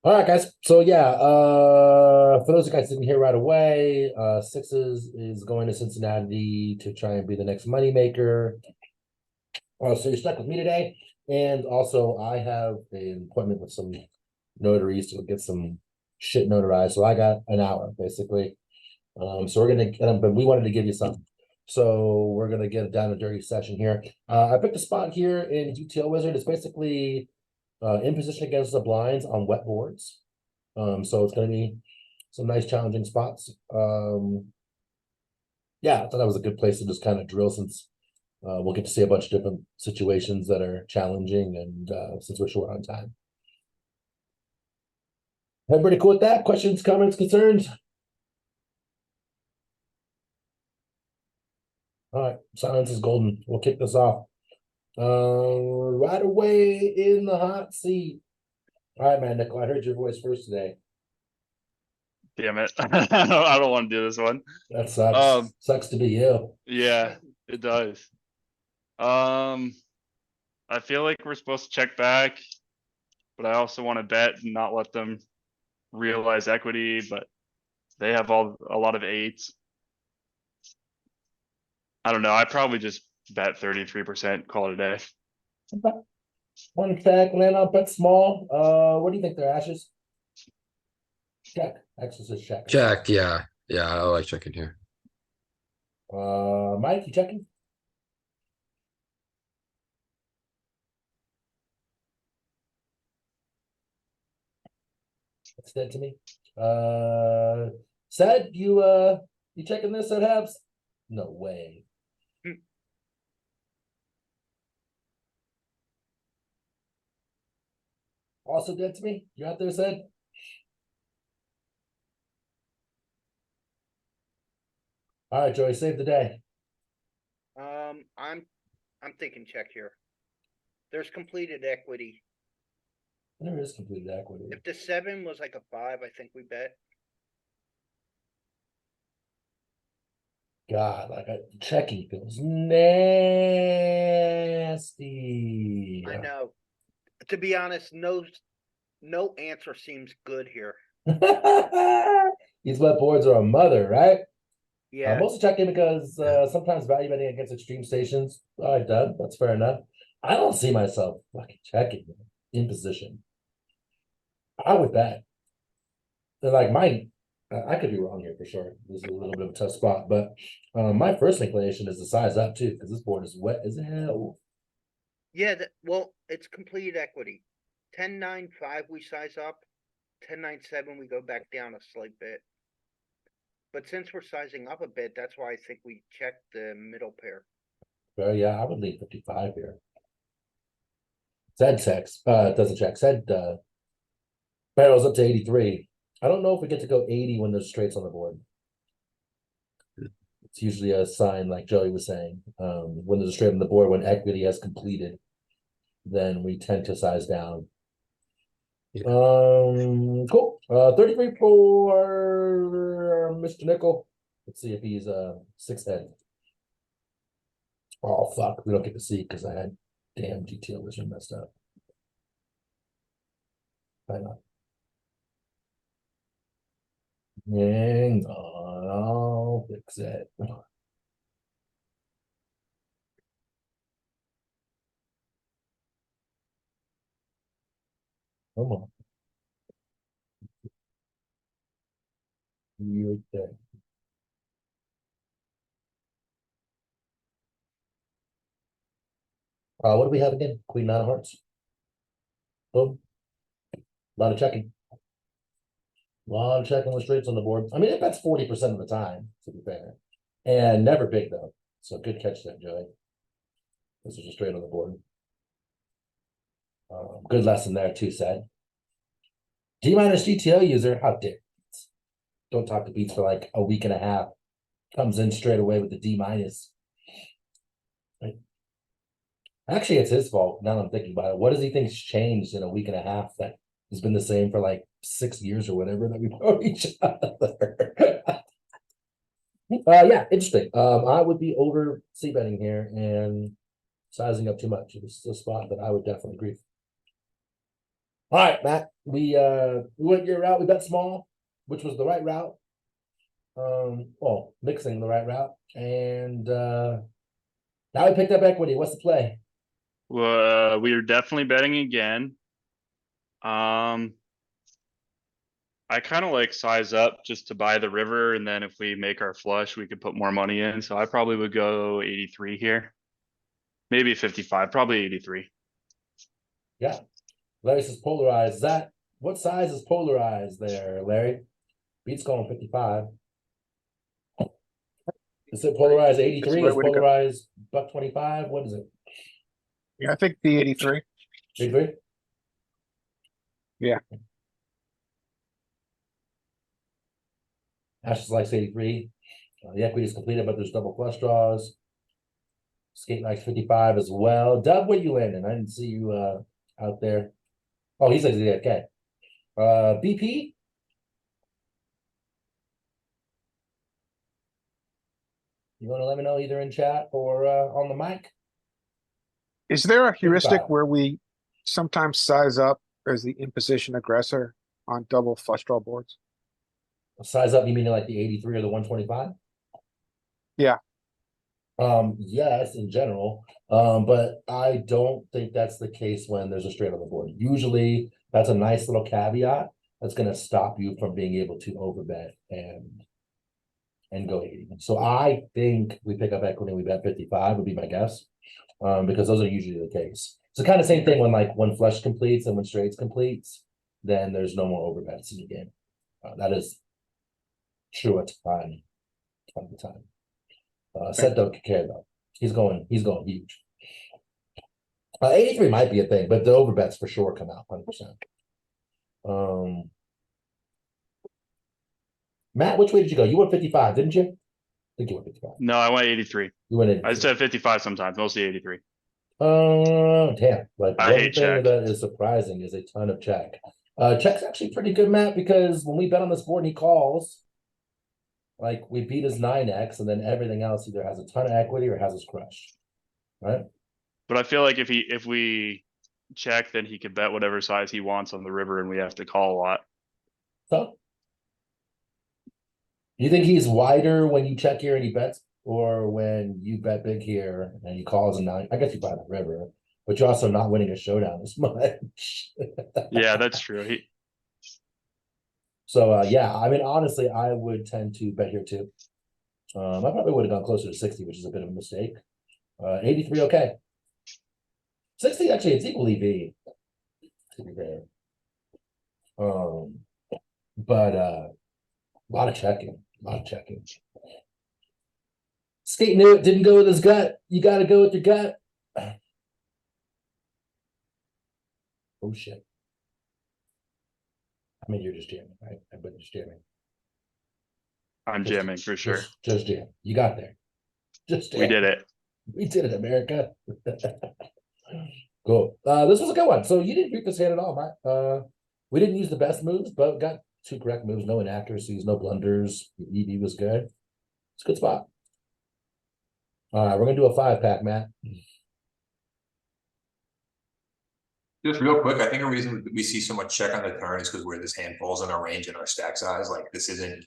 All right, guys. So yeah, for those of you guys didn't hear right away, Sixes is going to Cincinnati to try and be the next moneymaker. So you're stuck with me today, and also I have an appointment with some notaries to get some shit notarized. So I got an hour basically. So we're gonna, but we wanted to give you something. So we're gonna get a down and dirty session here. I picked a spot here in UTL Wizard. It's basically in position against the blinds on wet boards. So it's going to be some nice challenging spots. Yeah, I thought that was a good place to just kind of drill since we'll get to see a bunch of different situations that are challenging and since we're short on time. Everybody cool with that? Questions, comments, concerns? All right, silence is golden. We'll kick this off. Right away in the hot seat. All right, man, Nickel, I heard your voice first today. Damn it. I don't want to do this one. That sucks. Sucks to be you. Yeah, it does. I feel like we're supposed to check back, but I also want to bet and not let them realize equity, but they have a lot of eights. I don't know. I probably just bet 33%, call it a day. One check, land on bet small. What do you think they're ashes? Check. X's is check. Check, yeah. Yeah, I like checking here. Mike, you checking? That's dead to me. Said you checking this at Habs? No way. Also dead to me? You out there, Said? All right, Joey, save the day. I'm thinking check here. There's completed equity. There is completed equity. If the 7 was like a 5, I think we bet. God, like checking feels nasty. I know. To be honest, no answer seems good here. These wet boards are a mother, right? Yeah. Mostly checking because sometimes value betting against extreme stations. All right, done. That's fair enough. I don't see myself fucking checking in position. I would bet. And like mine, I could be wrong here for sure. This is a little bit of a tough spot, but my first inclination is to size up too because this board is wet as hell. Yeah, well, it's completed equity. 10-9-5 we size up. 10-9-7 we go back down a slight bit. But since we're sizing up a bit, that's why I think we check the middle pair. Well, yeah, I would leave 55 here. Said checks. Doesn't check. Said barrels up to 83. I don't know if we get to go 80 when there's straights on the board. It's usually a sign, like Joey was saying. When there's a straight on the board, when equity has completed, then we tend to size down. Yeah. Cool. 33 for Mr. Nickel. Let's see if he's 6-head. Oh fuck, we don't get to see because I had damn GTO vision messed up. Why not? Hang on, I'll fix it. Come on. Right there. What do we have again? Queen nine of hearts. Boom. A lot of checking. A lot of checking with straights on the board. I mean, it bets 40% of the time, to be fair. And never big though. So good catch there, Joey. This is just straight on the board. Good lesson there too, Said. D minus GTO user, how dare don't talk to beats for like a week and a half. Comes in straight away with the D minus. Right. Actually, it's his fault. Now that I'm thinking about it. What does he think's changed in a week and a half that has been the same for like 6 years or whatever that we know each other? Yeah, interesting. I would be over c betting here and sizing up too much. It's a spot that I would definitely agree. All right, Matt, we went your route, we bet small, which was the right route. Well, mixing the right route, and now we picked up equity. What's the play? We are definitely betting again. I kind of like size up just to buy the river, and then if we make our flush, we could put more money in. So I probably would go 83 here. Maybe 55, probably 83. Yeah. Larry says polarized. Is that what size is polarized there, Larry? Beats going 55. Is it polarized 83? right Is way to go. polarized buck 25? What is it? Yeah, I think the 83. 83? Yeah. Ashes likes 83. The equity is completed, but there's double flush draws. Skate likes 55 as well. Dub, where you in? And I didn't see you out there. Oh, he's like okay. BP? You want to let me know either in chat or on the mic? Is there a heuristic 55. where we sometimes size up as the imposition aggressor on double flush draw boards? Size up, you mean like the 83 or the 125? Yeah. Yes, in general. But I don't think that's the case when there's a straight on the board. Usually that's a nice little caveat that's gonna stop you from being able to overbet and go 80. So I think we pick up equity and we bet 55 would be my guess. Because those are usually the case. So kind of same thing when flush completes and when straights completes, then there's no more overbets in the game. That is true at time of the time. Sept don't care though. He's going huge. 83 might be a thing, but the overbets for sure come out 100%. Matt, which way did you go? You went 55, didn't you? I think you went 55. No, I went 83. You went 83. I said 55 sometimes, mostly 83. Damn. Like I one hate thing check. that is surprising is a ton of check. Check's actually pretty good, Matt, because when we bet on this board and he calls, like we beat his 9x, and then everything else either has a ton of equity or has us crushed. Right? But I feel like if we check, then he could bet whatever size he wants on the river, and we have to call a lot. So you think he's wider when you check here and he bets, or when you bet big here and he calls a 9? I guess you buy the river, but you're also not winning a showdown as much. Yeah, that's true. So yeah, I mean, honestly, I would tend to bet here too. I probably would have gone closer to 60, which is a bit of a mistake. 83, okay. 60, actually, it's equal EV. To be fair. But a lot of checking. Skate knew it, didn't go with his gut. You got to go with your gut. Oh shit. I mean, you're just jamming, right? I bet you're just jamming. I'm jamming for sure. Just jam. You got there. Just jam. We did it. We did it, America. Cool. This was a good one. So you didn't beat this hand at all, Matt. We didn't use the best moves, but got 2 correct moves, no inaccuracies, no blunders. The EV was good. It's a good spot. All right, we're gonna do a 5-pack, Matt. Just real quick, I think a reason we see so much check on the turn is because where this hand falls in our range and our stack size, like this isn't,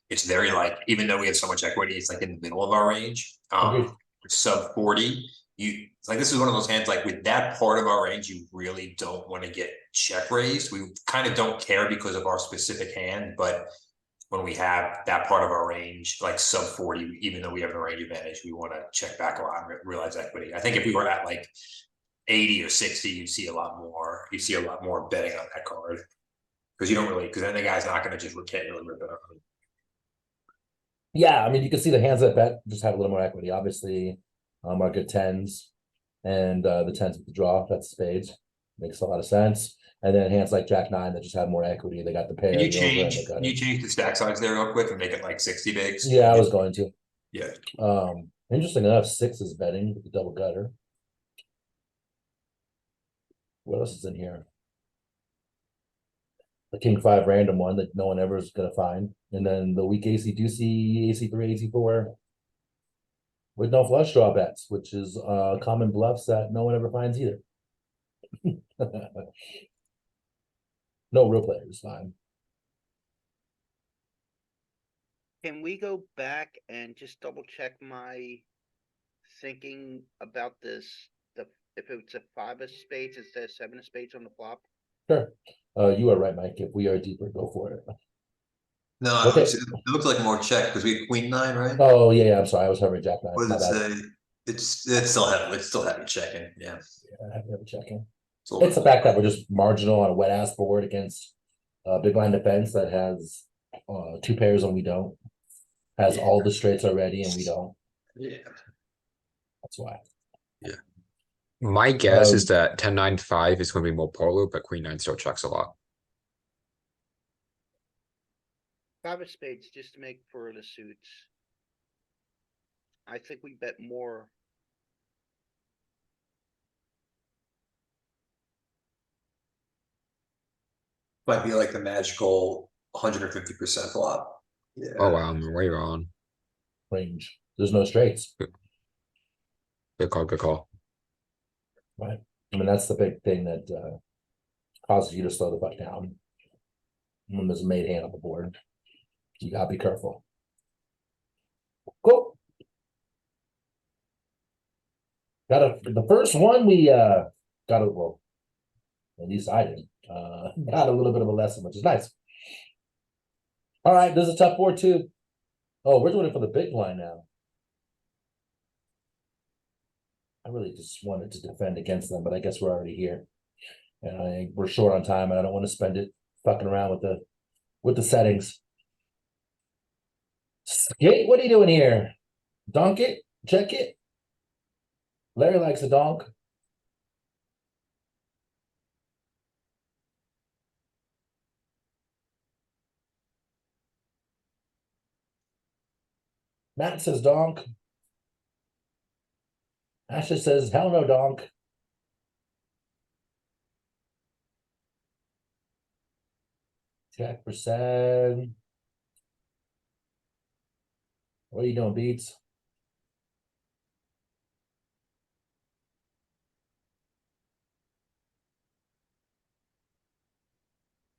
it's very like, even though we have so much equity, it's like in the middle of our range. Agreed. Sub 40, it's like this is one of those hands, like with that part of our range, you really don't want to get check raised. We kind of don't care because of our specific hand, but when we have that part of our range, like sub 40, even though we have a range advantage, we want to check back a lot and realize equity. I think if we were at like 80 or 60, you see a lot more betting on that card. Because you don't really, because then the guy's not going to just can't really rip it up. Yeah, I mean, you can see the hands that bet just have a little more equity. Obviously, our good 10s and the 10s with the draw, that's spades. Makes a lot of sense. And then hands like Jack 9 that just have more equity. They got the pair. Can you the over, and change? they got Can you it. change the stack size there real quick and make it like 60 bigs? Yeah, I was going to. Yeah. Interesting enough, 6 is betting with the double gutter. What else is in here? The King 5 random one that no one ever is gonna find, and then the weak AC deucey, AC3, AC4 with no flush draw bets, which is common bluffs that no one ever finds either. No real player is fine. Can we go back and just double check my thinking about this? If it's a 5 of spades instead of 7 of spades on the flop? Sure. You are right, Mike. If we are deeper, go for it. No, Okay. it looks like more check because we had queen nine, right? Oh yeah, I'm sorry. I was hovering jack nine. What My does bad. it say? It's still heavy checking. Yeah. Yeah, I have to check in. It's a little It's the bit- fact that we're just marginal on a wet ass board against big line defense that has 2 pairs and we don't. Has Yeah. all the straights already and we don't. Yeah. That's why. My guess is Um, that 10-9-5 is going to be more polar, but Queen 9 still checks a lot. 5 of spades just to make for the suits. I think we bet more. Might be like the magical 150% flop. Yeah. Oh wow, I'm way wrong. range. There's no straights. Good call, good call. Right. I mean, that's the big thing that causes you to slow the fuck down when there's a made hand on the board. You gotta be careful. Cool. The first one we got a well, at least I did. Got a little bit of a lesson, which is nice. All right, this is a tough board too. Oh, we're doing it for the big line now. I really just wanted to defend against them, but I guess we're already here. And we're short on time and I don't want to spend it fucking around with the settings. Skate, what are you doing here? Donk it? Check it? Larry likes a donk. Matt says donk. Ashley says, hell no, donk. Jack percent. What are you doing, Beats?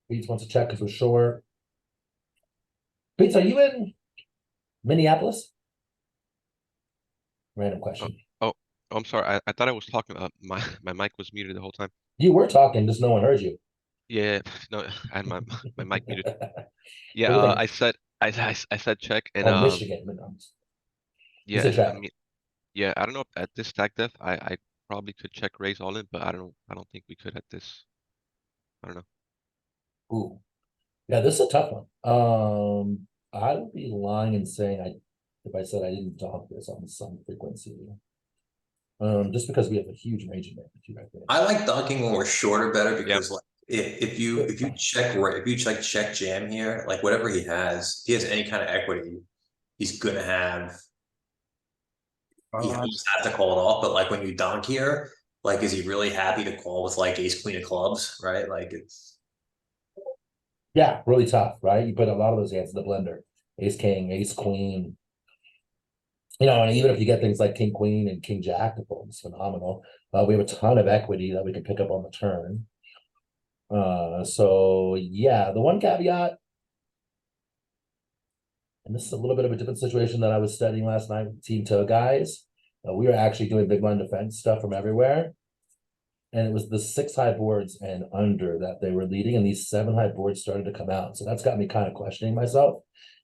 Beats wants to check because we're short. Beats, are you in Minneapolis? Random question. Oh, I'm sorry. I thought I was talking. My mic was muted the whole time. You were talking, just no one heard you. Yeah, no, I had my mic muted. What Yeah, do you think? I said check and Oh, Michigan. You said yeah, I check. mean, yeah, I don't know if at this stack depth I probably could check raise all in, but I don't think we could at this. I don't know. Ooh. Yeah, this is a tough one. I would be lying and saying if I said I didn't talk this on some frequency. Just because we have a huge range in there, I think. I like dunking when we're shorter better Yeah. because like if you check jam here, like whatever he has any kind of equity, he's gonna have he has to call it off. But like when you dunk here, like is he really happy to call with like ace queen of clubs, right? Like it's Yeah, really tough, right? You put a lot of those hands in the blender. Ace king, ace queen. You know, and even if you get things like king queen and king jack, it's phenomenal. We have a ton of equity that we can pick up on the turn. So yeah, the one caveat, and this is a little bit of a different situation that I was studying last night with Team Toe guys. We were actually doing big line defense stuff from everywhere. And it was the 6 high boards and under that they were leading, and these 7 high boards started to come out. So that's got me kind of questioning myself.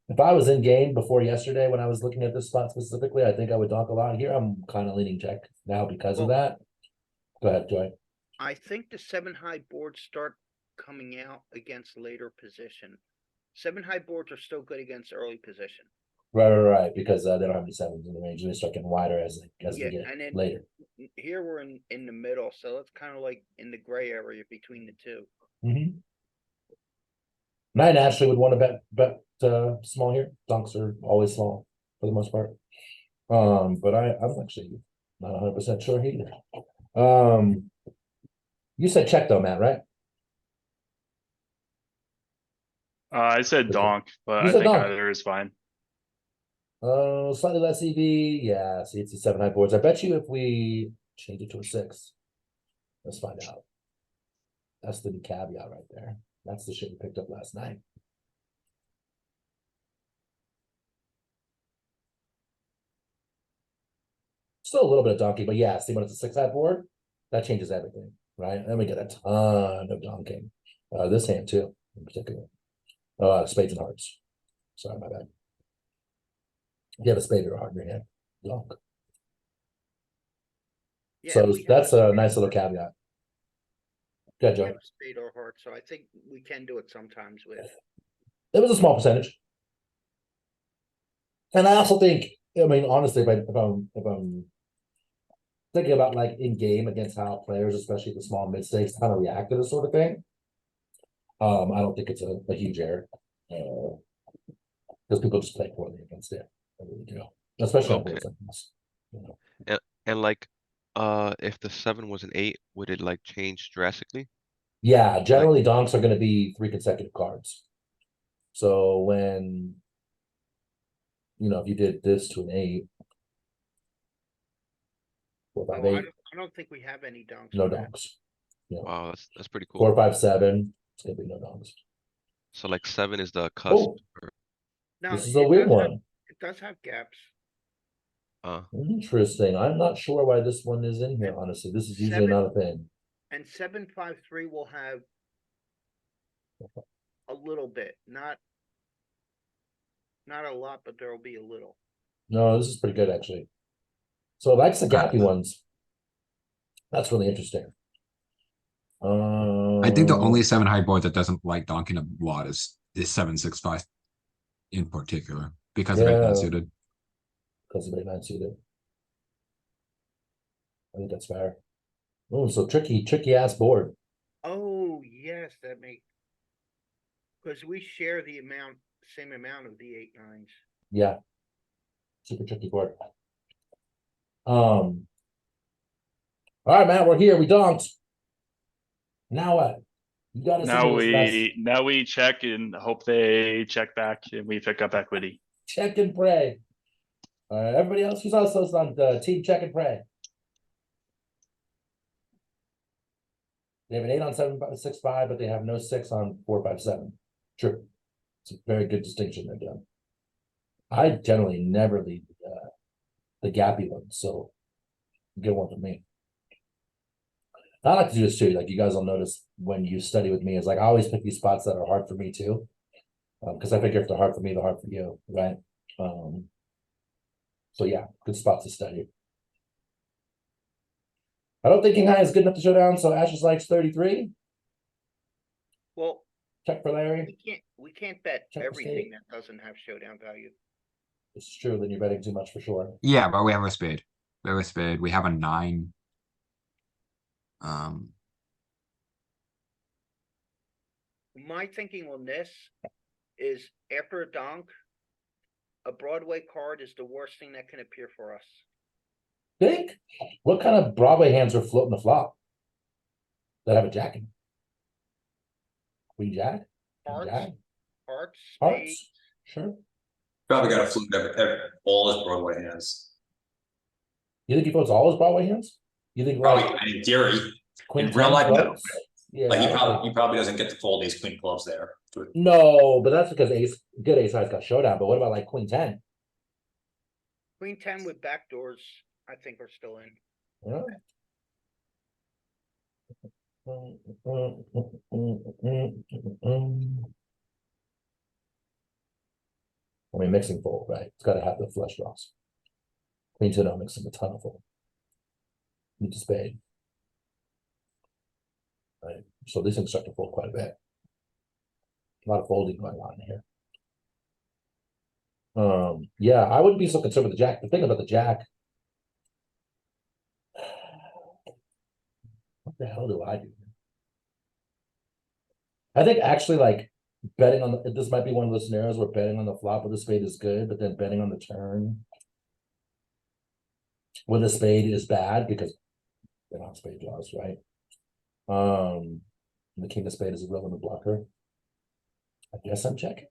If I was in game before yesterday when I was looking at this spot specifically, I think I would donk a lot here. I'm kind of leaning check now because of that. Go ahead, Joy. I think the 7 high boards start coming out against later position. 7 high boards are still good against early position. Right, because they don't have any 7s in the range, and they start getting wider as we Yeah, get and then later. here we're in the middle, so it's kind of like in the gray area between the two. Mm-hmm. And I naturally would want to bet small here. Donks are always small for the most part. But I'm actually not 100% sure either. You said check though, Matt, right? I said donk, but You I said think donk. either is fine. Slightly less EV. Yeah, see, it's a 7 high boards. I bet you if we change it to a 6, let's find out. That's the caveat right there. That's the shit we picked up last night. Still a little bit of donkey, but yeah, see when it's a 6-side board, that changes everything, right? Then we get a ton of donking. This hand too, in particular. Spades and hearts. Sorry, my bad. If you have a spade or a heart in your hand, donk. Yeah, So we have that's a spade nice or little heart. caveat. Good, We Joe. have a spade or heart, so I think we can do it sometimes with. It was a small percentage. And I also think, I mean, honestly, if I'm thinking about like in game against how players, especially the small mid stakes, kind of react to this sort of thing. I don't think it's a huge error. Because people just play poorly against it. I really do. Especially on Okay. boards like this. You know. And like, if the 7 was an 8, would it like change drastically? Yeah, generally donks are gonna be 3 consecutive cards. So when if you did this to an 8, 4, 5, Oh, 8, I don't think we have any donks. no on that. donks. Yeah. Wow, that's pretty cool. 4, 5, 7, it's gonna be no donks. So like 7 is the cusp. Oh, No, this is a weird one. It does have gaps. Interesting. I'm not sure why this one is in here, honestly. This is usually 7 not a thing. And 753 will have a little bit, not a lot, but there will be a little. No, this is pretty good actually. So it likes the gappy ones. That's really interesting. I think the only 7 high board that doesn't like donking a lot is 7-6-5 in particular because of 8-9 Yeah. suited. Because of 8-9 suited. I think that's fair. Oh, so tricky ass board. Oh, yes, that makes. Because we share the same amount of the 8-9s. Yeah. Super tricky board. All right, Matt, we're here. We donked. Now what? You got us Now into this mess. we check and hope they check back and we pick up equity. Check and pray. All right, everybody else who's also on the team check and pray. They have an 8 on 7-6-5, but they have no 6 on 4-5-7. True. It's a very good distinction they're doing. I generally never leave the gappy one, so good one for me. I like to do this too. Like you guys will notice when you study with me, is like I always pick these spots that are hard for me too. Because I figure if they're hard for me, they're hard for you, right? So yeah, good spots to study. I don't think King High is good enough to show down, so Ashes likes 33. Well, Check for Larry. we can't bet Check the everything state. that doesn't have showdown value. It's true, then you're betting too much for sure. Yeah, but we have a spade. We have a spade. We have a 9. My thinking on this is after a donk, a Broadway card is the worst thing that can appear for us. Think? What kind of Broadway hands are floating the flop? That have a jack in? Queen jack? King Hearts, jack? hearts, spades. Hearts? Sure. Probably got to flip all his Broadway hands. You think he floats all his Broadway hands? You think Probably, like in theory, Queen in real 10 life, no. floats? Yeah, Like I don't he probably doesn't get to fold these queen clubs there. No, but that's because good ace high's got showdown. But what about like Queen 10? Queen 10 with backdoors, I think are still in. Yeah. I mean, mixing fold, right? It's got to have the flush draws. Queen 10, I'm mixing a ton of fold. Need to spade. Right. So these things start to fold quite a bit. A lot of folding going on here. Yeah, I wouldn't be so concerned with the jack. The thing about the jack, what the hell do I do? I think actually like betting on this might be one of those scenarios where betting on the flop with the spade is good, but then betting on the turn with a spade is bad because they're not spade draws, right? The king of spade is a relevant blocker. I guess I'm checking.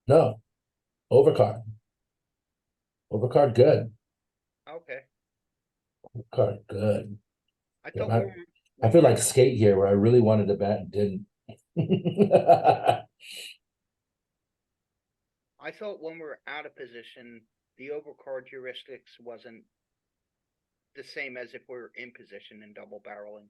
No. Overcard. Overcard good. Okay. Overcard good. I Yeah, thought man. I feel like skate here where I really wanted to bet and didn't. I thought when we're out of position, the overcard heuristics wasn't the same as if we're in position and double barreling.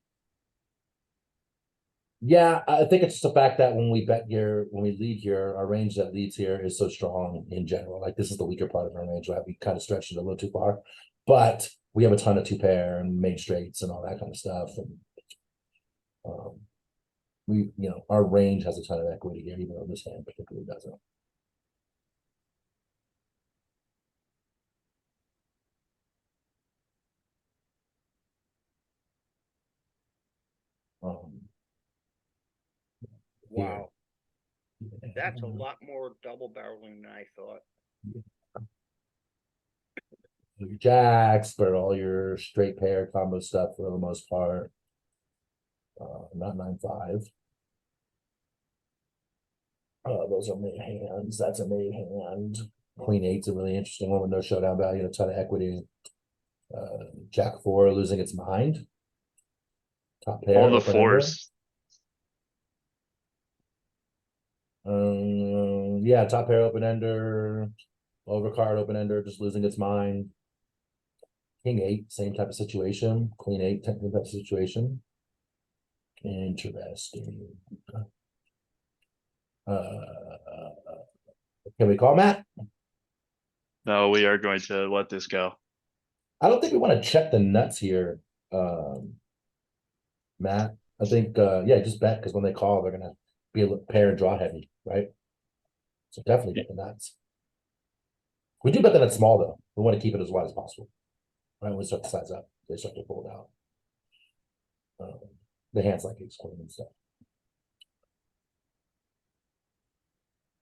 Yeah, I think it's just the fact that when we bet here, when we lead here, our range that leads here is so strong in general. Like this is the weaker part of our range, right? We kind of stretched it a little too far, but we have a ton of two pair and main straights and all that kind of stuff. And our range has a ton of equity here, even though this hand particularly doesn't. Wow, that's a Yeah. lot more double barreling than I thought. Your jacks for all your straight pair combo stuff for the most part. Not 9-5. Those are made hands. That's a made hand. Queen eight's a really interesting one with no showdown value, a ton of equity. Jack four losing its mind. Top pair. All the open ender. fours. Yeah, top pair open ender. Overcard open ender, just losing its mind. King eight, same type of situation. Queen eight, technical type of situation. Interesting. Can we call Matt? No, we are going to let this go. I don't think we want to check the nuts here, Matt. I think, yeah, just bet because when they call, they're gonna be a pair and draw heavy, right? So definitely get the nuts. We do bet that it's small though. We want to keep it as wide as possible. Right when we start to size up, they start to fold out. The hands like ace queen and stuff.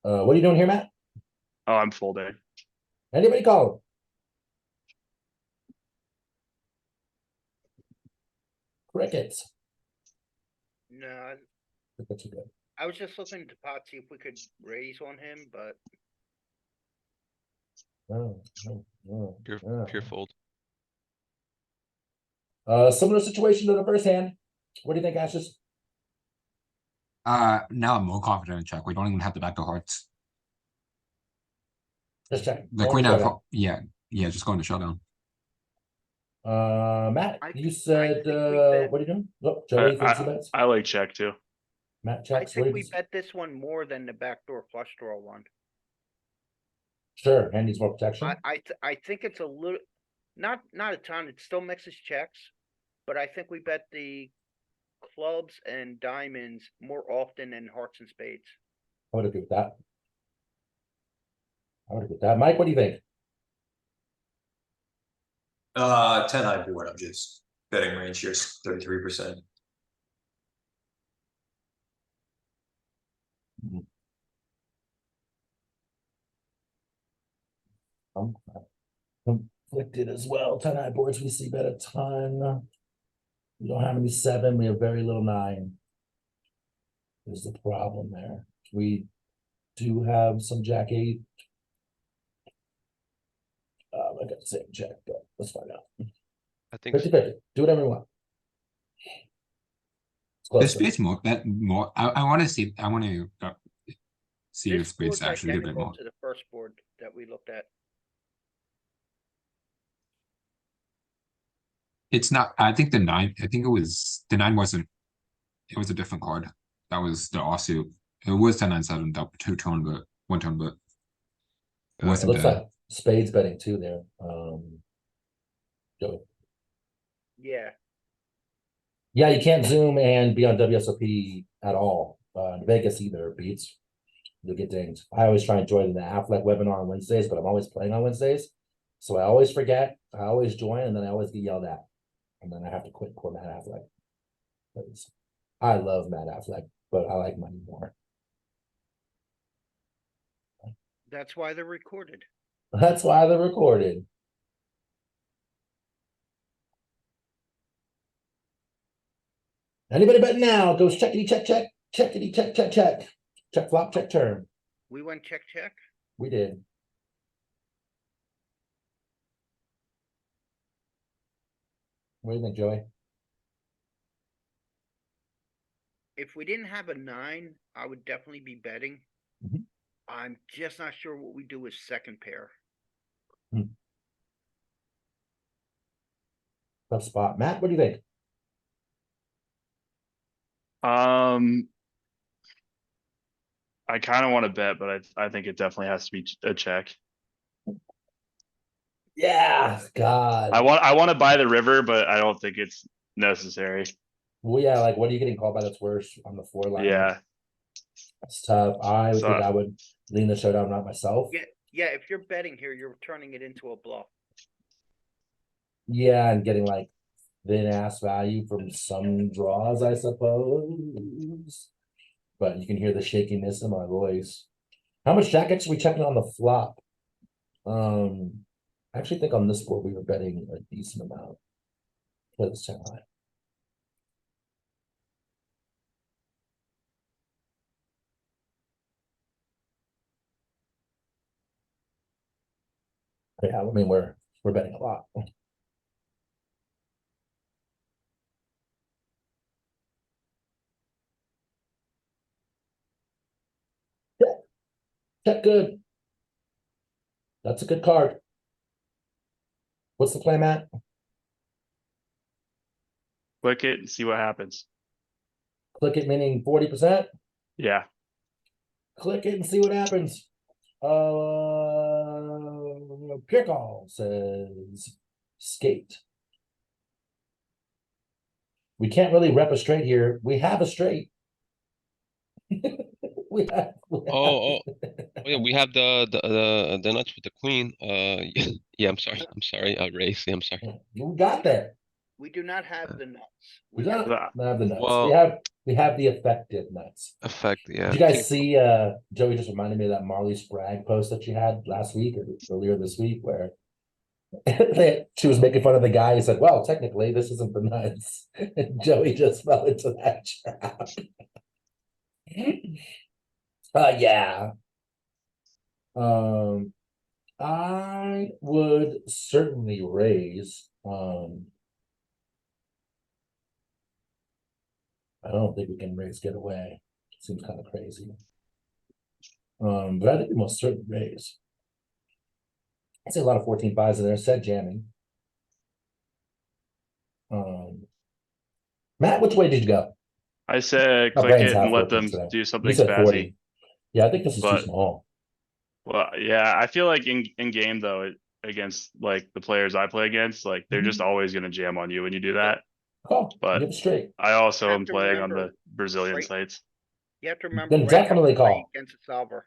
What are you doing here, Matt? Oh, I'm folding. Anybody call? Crickets. No, I think that's good. I was just looking to pot see if we could raise on him, but Pure fold. Similar situation to the first hand. What do you think, Ashes? Now I'm more confident in check. We don't even have the backdoor hearts. Just check. The queen out of, yeah, just going to showdown. Matt, I you think said, we bet- what are you doing? Oh, Joey thinks he I, bets. I like check too. Matt I checks. think What do we you- bet this one more than the backdoor flush draw one. Sure, hand needs more protection. I think it's a little, not a ton, it still mixes checks, but I think we bet the clubs and diamonds more often than hearts and spades. I would agree with that. Mike, what do you think? 10-9 board, I'm just betting range here is 33%. I'm conflicted as well. 10-9 boards, we see bet a ton. We don't have any 7, we have very little 9. Is the problem there. We do have some jack 8. I got the same check, but let's find out. I think 50-50. Do whatever you want. It's close This though. space more, bet more. I want to see, see if This space board's actually do a bit identical more. to the first board that we looked at. It's not, I think the 9, I think the 9 wasn't, it was a different card. That was the offsuit. It was 10-9-7, that 2-tone, but 1-tone, but it It wasn't looks the, like spades betting too there. Joey. Yeah, Yeah, you can't zoom and be on WSOP at all. Vegas either beats. You'll get dinged. I always try and join the Affleck webinar on Wednesdays, but I'm always playing on Wednesdays. So I always forget. I always join and then I always get yelled at. And then I have to quit poor Matt Affleck. Because I love Matt Affleck, but I like money more. that's why they're recorded. That's why they're recorded. Anybody bet now? Goes checkity check check. Checkity check check check. Check flop, check turn. We went check. We did. What do you think, Joey? if we didn't have a 9, I would definitely be betting. Mhm. I'm just not sure what we do with second pair. Tough spot. Matt, what do you think? I kind of want to bet, but I think it definitely has to be a check. Yeah, God. I want to buy the river, but I don't think it's necessary. Well, yeah, like, what are you getting called by that's worse on the 4 line? Yeah. It's tough. I would So- think I would lean the showdown, not myself. Yeah, if you're betting here, you're turning it into a bluff. Yeah, and getting like thin ass value from some draws, I suppose. But you can hear the shakiness in my voice. How much jack X are we checking on the flop? I actually think on this board we were betting a decent amount. Let's check high. Yeah, I mean we're betting a lot. Check good. That's a good card. What's the play, Matt? Click it and see what happens. Click it, meaning 40%. Yeah. Click it and see what happens. Pickle says skate. We can't really rep a straight here. We have a straight. we have, Oh, yeah, we have the nuts with the queen. Yeah, I'm sorry, raise. Yeah, I'm sorry. we got there. We do not have the nuts. We have don't have the nuts. Well- we have the effective nuts. Effect, yeah. Did you guys see Joey just reminded me of that Marley Sprague post that she had last week or earlier this week where she was making fun of the guy. He said, well, technically this isn't the nuts. And Joey just fell into that trap. Yeah. I would certainly raise. I don't think we can raise get away. Seems kind of crazy. But I think we most certainly raise. I see a lot of 14-5s in there, said jamming. Matt, which way did you go? I said My click brain's it and half let working them today. do You something said spazzy. 40. Yeah, I think this is too But- small. Well, yeah, I feel like in game though, against like the players I play against, like they're just always gonna jam on you when you do that. Call. But- Give it straight. I also You am have to playing on remember, the Brazilian right? sites. You have to remember. Then right now definitely we're playing call. against a solver.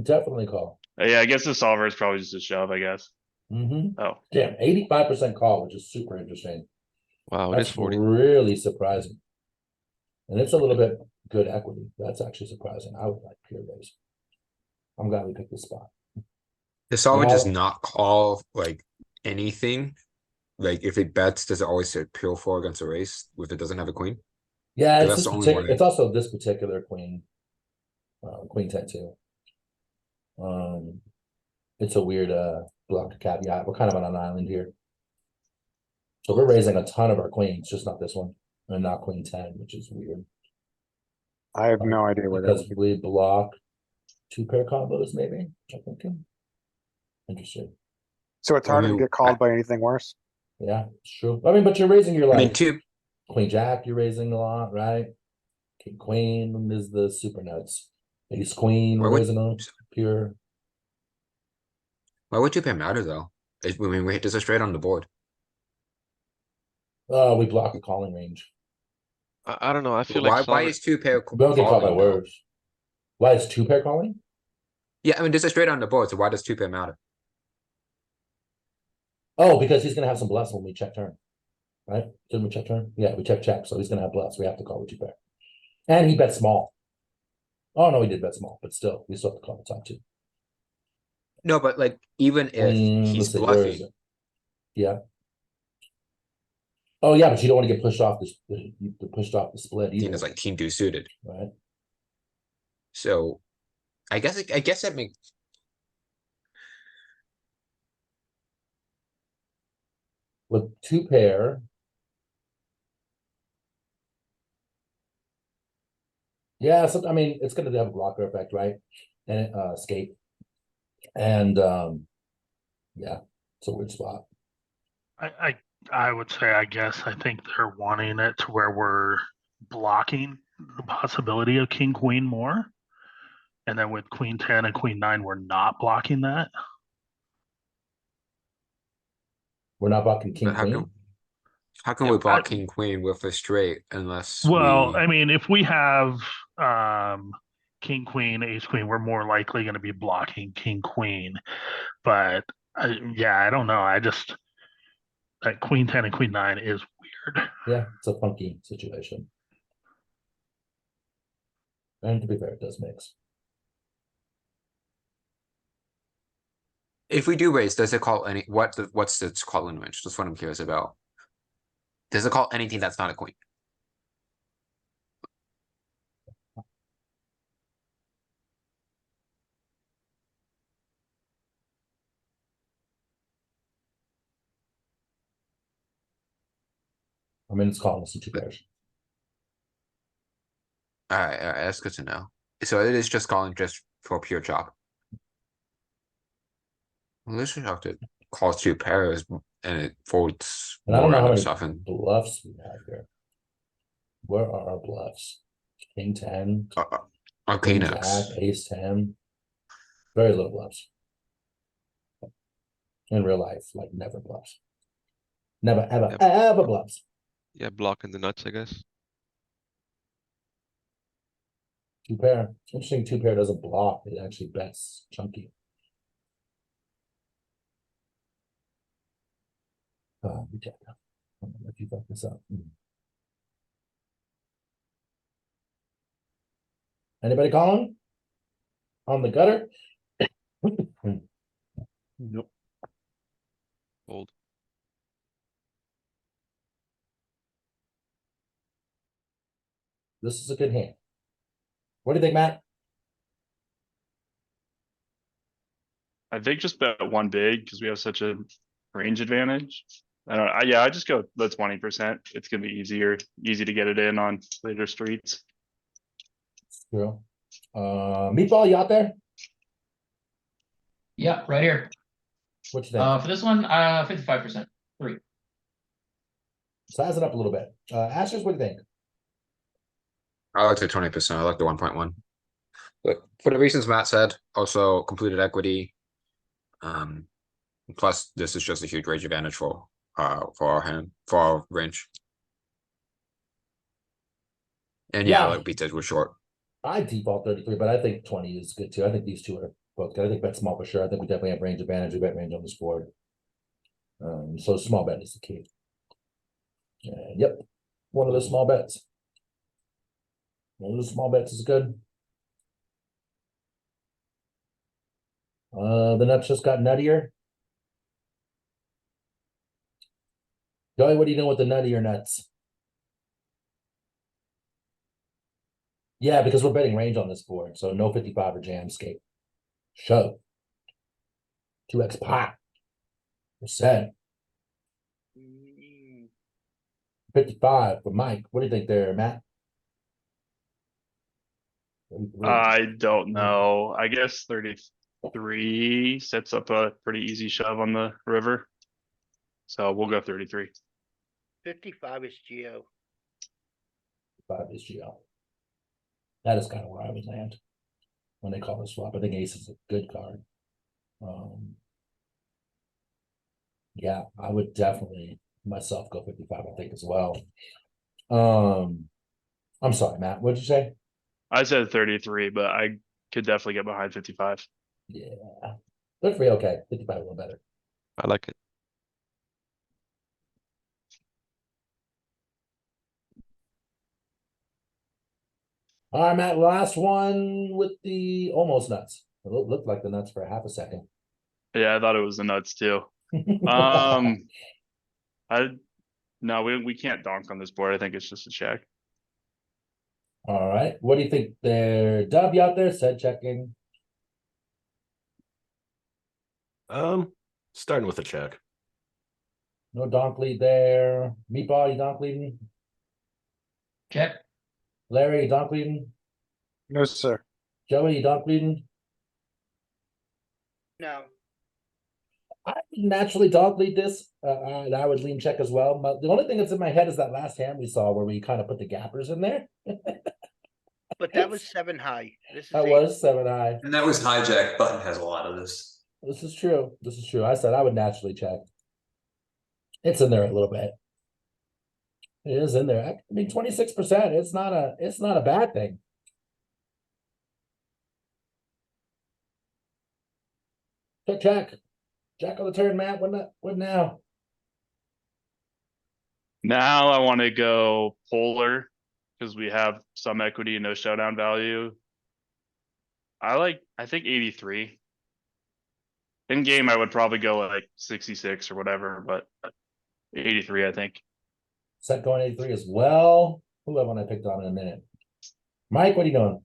Definitely call. Yeah, I guess the solver is probably just a shove, I guess. Mm-hmm. Oh, Damn, 85% call, which is super interesting. Wow, it is That's 40. really surprising. And it's a little bit good equity. That's actually surprising. I would like pure raise. I'm glad we picked this spot. The solver does Now- not call like anything. Like if it bets, does it always say pure four against a race if it doesn't have a queen? Yeah, That's it's this the only particular. one. It's also this particular queen. Queen 10 too. It's a weird block caveat. We're kind of on an island here. So we're raising a ton of our queens, just not this one, and not queen 10, which is weird. I have no idea where that Because would be. we block 2-pair combos, maybe. I'm thinking. Interesting. So it's Well, I harder to mean, get called by anything worse. Yeah, it's true. I mean, but you're raising your I mean, like two. queen jack, you're raising a lot, right? King queen is the super nuts. Ace queen, we're Why would- raising them pure. Why would two pair matter though? I mean, we hit this straight on the board. Oh, we block the calling range. I don't know. I feel Why? like Why solver. is two pair We don't get called by calling though? words. Why is 2-pair calling? Yeah, I mean, this is straight on the board. So why does two pair matter? Oh, because he's gonna have some bluffs when we check turn. Right? Didn't we check turn? Yeah, we check, so he's gonna have bluffs. We have to call with 2-pair. And he bet small. Oh no, he did bet small, but still, we still have to call the top two. No, but like even if he's Let's see, where is bluffing, it? Yeah. Oh yeah, but you don't want to get pushed off this pushed off the split either. Tina's like king deuce suited. Right. So I guess that makes With 2-pair. Yeah, so I mean, it's gonna have a blocker effect, right? And escape. And yeah, it's a weird spot. I would say, I guess, I think they're wanting it to where we're blocking the possibility of king queen more. And then with queen 10 and queen 9, we're not blocking that. We're not blocking king But how queen. can Yeah, we block king queen with a straight unless Well, we I mean, if we have king queen, ace queen, we're more likely going to be blocking king queen. But yeah, I don't know. I just that queen 10 and queen 9 is weird. Yeah, it's a funky situation. And to be fair, it does mix. if we do raise, does it call any what's its calling range? That's what I'm curious about. Does it call anything that's not a queen? I mean, it's calling us two pairs. All right, that's good to know. So it is just calling just for pure chop. Well, this is how it calls two pairs and it folds And I don't more know how and many soften. bluffs we have here. Where are our bluffs? King 10, Okay, Queen Jack, next. Ace 10. Very little bluffs. In real life, like never bluffs. Never, ever, Yep. ever bluffs. yeah, blocking the nuts, I guess. Two pair. Interesting, two pair doesn't block. It actually bets chunky. We check. If you fuck this up. Anybody calling? On the gutter? Nope. Fold. This is a good hand. What do you think, Matt? I think just bet one big because we have such a range advantage. I don't. Yeah, I just go the 20%. It's gonna be easy to get it in on later streets. True. Meatball, you out there? Yeah, right here. What you think? For this one, 55%. 3. Size it up a little bit. Ashes, what do you think? I like the 20%. I like the 1.1. But for the reasons Matt said, also completed equity. Plus this is just a huge range advantage for our hand, for our range. And yeah, Yeah. like we did, we're short. I default 33, but I think 20 is good too. I think these two are both good. I think bet small for sure. I think we definitely have range advantage. We bet range on this board. So small bet is the key. And yep, one of the small bets. One of the small bets is good. The nuts just got nuttier. Joey, what do you know with the nuttier nuts? Yeah, because we're betting range on this board, so no 55 or jamscape. Show. 2x pot. Percent. 55 for Mike. What do you think there, Matt? 33. I don't know. I guess 33 sets up a pretty easy shove on the river. So we'll go 33. 55 is Geo. 5 is GL. That is kind of where I would land when they call this swap. I think ace is a good card. Yeah, I would definitely myself go 55, I think, as well. I'm sorry, Matt, what'd you say? I said 33, but I could definitely get behind 55. Yeah. 33, okay. 55 a little better. I like it. All right, Matt, last one with the almost nuts. It looked like the nuts for a half a second. Yeah, I thought it was the nuts too. I no, we can't donk on this board. I think it's just a check. All right. What do you think there? W out there said checking. Starting with a check. No donk lead there. Meatball, you donk leading? Check. Larry, you donk leading? No, sir. Joey, you dog bleeding? No, I would naturally dog lead this, and I would lean check as well. But the only thing that's in my head is that last hand we saw where we kind of put the gappers in there. but that was 7 high. This is That 8. was 7 high. And that was hijack. Button has a lot of this. This is true. This is true. I said I would naturally check. It's in there a little bit. It is in there. I mean, 26%. It's not a bad thing. Check, check. Jack on the turn, Matt. What now? Now I want to go polar because we have some equity and no showdown value. I think 83. In game, I would probably go like 66 or whatever, but 83, I think. Set going 83 as well. Who have one I picked on in a minute? Mike, what are you doing?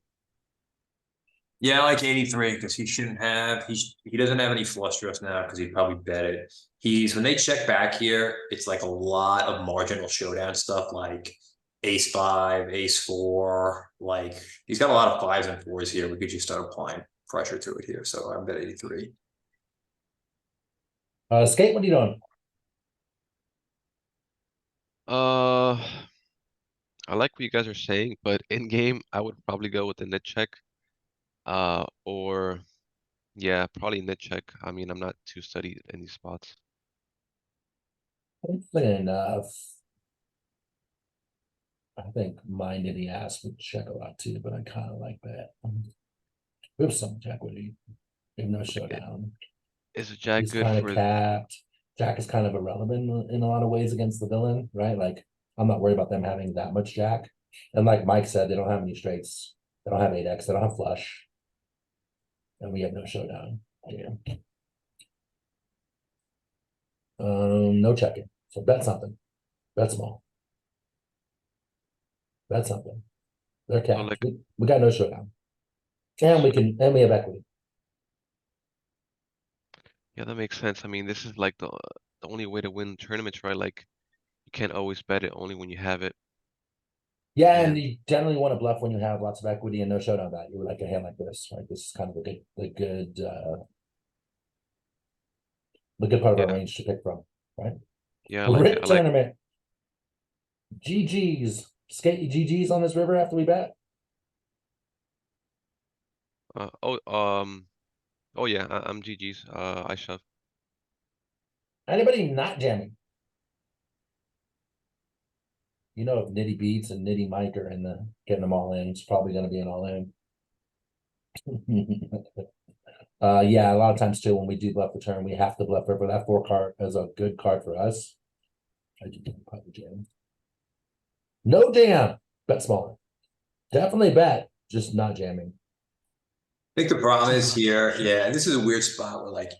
Yeah, I like 83 because he shouldn't have. He doesn't have any flush draws now because he'd probably bet it. When they check back here, it's like a lot of marginal showdown stuff like ace 5, ace 4. Like he's got a lot of 5s and 4s here. We could just start applying pressure to it here. So I bet 83. Skate, what are you doing? I like what you guys are saying, but in game, I would probably go with the net check. Or yeah, probably net check. I mean, I'm not too studied in these spots. Fair enough. I think mine in the ass would check a lot too, but I kind of like that. We have so much equity. We have no showdown. Is a jack He's good kind of for? capped. Jack is kind of irrelevant in a lot of ways against the villain, right? Like, I'm not worried about them having that much jack. And like Mike said, they don't have any straights. They don't have 8x. They don't have flush. And we have no showdown. Yeah. No checking. So bet something. Bet small. Bet something. They're capped. like- We got no showdown. And we have equity. Yeah, that makes sense. I mean, this is like the only way to win tournaments, right? Like, you can't always bet it only when you have it. Yeah, and And- you generally want to bluff when you have lots of equity and no showdown value, like a hand like this, right? This is kind of the good part of our Yeah. range to pick from, right? Yeah, I like Rip it. I like. tournament. GG's. Skate GG's on this river after we bet. Oh yeah, I'm GG's. I shove. Anybody not jamming? You know, if Nitty Beats and Nitty Mike are getting them all in, it's probably going to be an all in. Yeah, a lot of times too, when we do bluff the turn, we have to bluff river. That 4 card is a good card for us. I do probably jam. No jam. Bet smaller. Definitely bet, just not jamming. I think the problem is here, yeah, and this is a weird spot where like,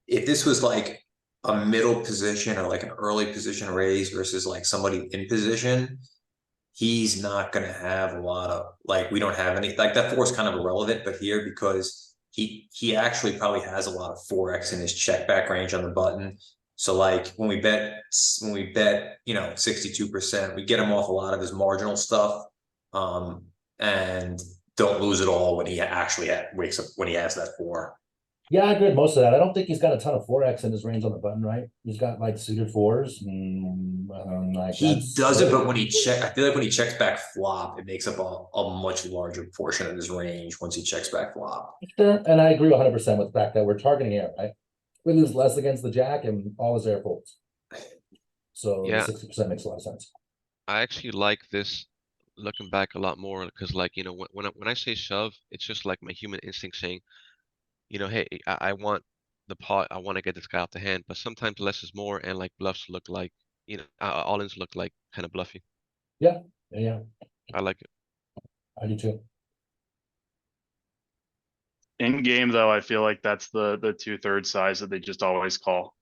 if this was like a middle position or like an early position raise versus like somebody in position, he's not gonna have a lot of, like, we don't have any, like that 4 is kind of irrelevant, but here because he actually probably has a lot of 4x in his check back range on the button. So like when we bet, 62%, we get him off a lot of his marginal stuff. And don't lose it all when he actually wakes up when he has that 4. Yeah, I agree with most of that. I don't think he's got a ton of 4x in his range on the button, right? He's got like suited 4s. Like He doesn't, but when he I feel like when he checks back flop, it makes up a much larger portion of his range once he checks back flop. Sure, and I agree 100% with the fact that we're targeting air, right? We lose less against the jack and all his air folds. So Yeah. 60% makes a lot of sense. I actually like this looking back a lot more because, like, when I say shove, it's just like my human instinct saying, hey, I want the pot, I want to get this guy out the hand. But sometimes less is more, and like bluffs look like, all-ins look like kind of bluffy. Yeah. I like it. I do too. In game though, I feel like that's the 2/3 size that they just always call.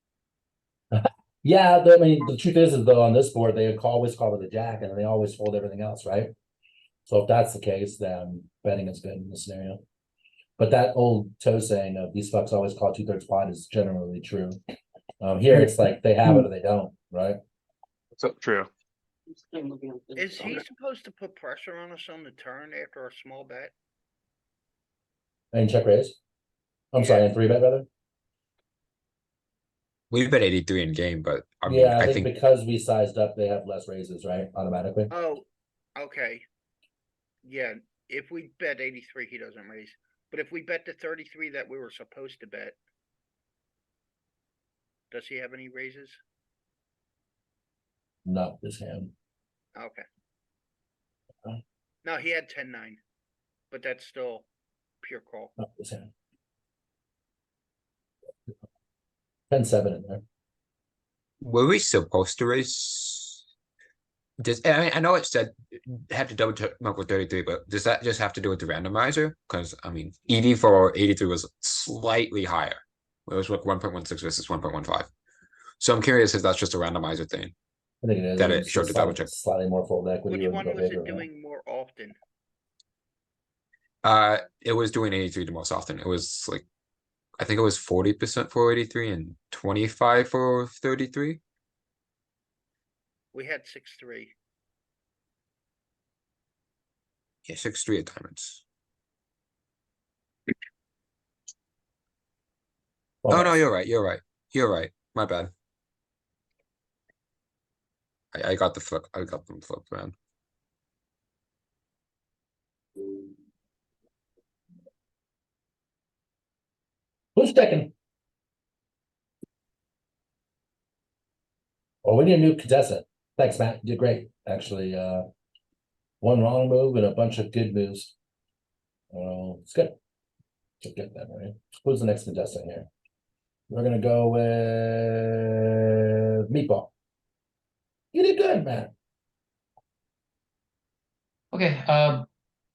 Yeah, I mean, the truth is though, on this board, they always call with a jack and they always fold everything else, right? So if that's the case, then betting is good in this scenario. But that old toe saying of these fucks always call 2/3 pot is generally true. Here it's like they have it or they don't, right? So true. is he supposed to put pressure on us on the turn after a small bet? And check raise. I'm sorry, and three bet rather. We bet 83 in game, but I mean, Yeah, I I think think because we sized up, they have less raises, right? Automatically. Oh, okay. Yeah, if we bet 83, he doesn't raise. But if we bet the 33 that we were supposed to bet, does he have any raises? Not this hand. Okay. Oh. No, he had 10-9, but that's still pure call. Not this hand. 10-7 in there. were we supposed to raise? I know it said have to double check with 33, but does that just have to do with the randomizer? Because I mean, EV for 83 was slightly higher. It was like 1.16 versus 1.15. So I'm curious if that's just a randomizer thing. I think it is. That it It's showed just the double slightly, check. slightly more fold equity. Which or one go was bigger, it right? doing more often? It was doing 83 the most often. It was like, I think it was 40% for 83 and 25 for 33. We had 6-3. Yeah, 6-3 at diamonds. Oh no, you're right. You're right. You're right. My bad. I got the flip. I got them flipped around. Who's checking? Oh, we need a new contestant. Thanks, Matt. You did great. Actually, one wrong move and a bunch of good moves. It's good. Should get that right. Who's the next contestant here? We're gonna go with Meatball. You did good, man. Okay,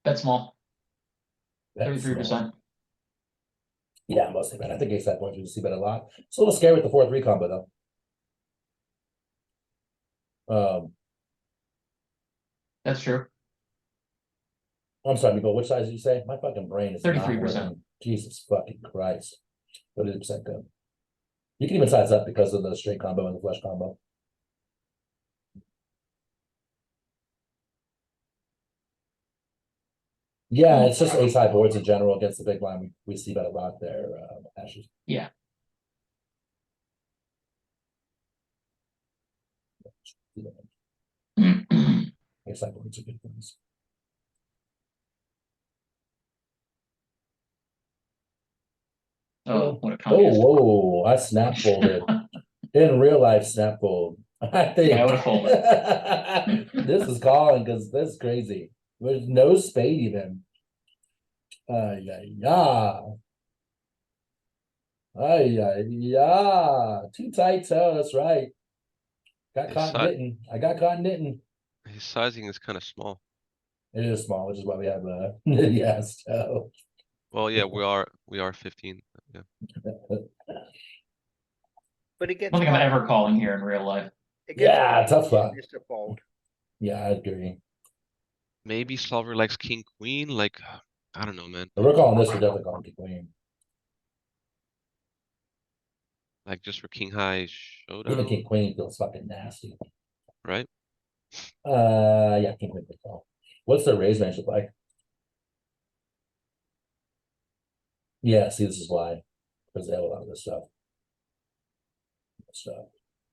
bet small, That's 33%. small. Yeah, mostly, man. I think ace high points we see bet a lot. It's a little scary with the 4-3 combo though. That's true. I'm sorry, Meatball. Which size did you say? My fucking brain is not 33%. working. Jesus fucking Christ. 30% good. You can even size up because of the straight combo and the flush combo. Yeah, it's just ace high boards in general against the big line. We see that a lot there, Ashes. Yeah. Ace high boards are good things. Oh, what a Oh, communist. whoa, I snap folded. In real life, snap fold. I think Yeah, I would've folded. this is calling because this is crazy. There's no spade even. Yeah. Yeah. Too tight toe, that's right. Got His caught si- knitting. I got caught knitting. His sizing is kind of small. It is small, which is why we have yes toe. Well, yeah, we are 15. Yeah. But it I gets don't think I'm hard. ever calling here in real life. It gets Yeah, hard tough to spot. miss a fold. Yeah, I agree. Maybe solver likes king queen. Like, I don't know, man. If we're calling this, we're definitely calling king queen. Like just for king high Even king showdown, queen feels fucking nasty. right? Yeah, king queen big call. What's their raise range look like? Yeah, see, this is why. Because they have a lot of this stuff.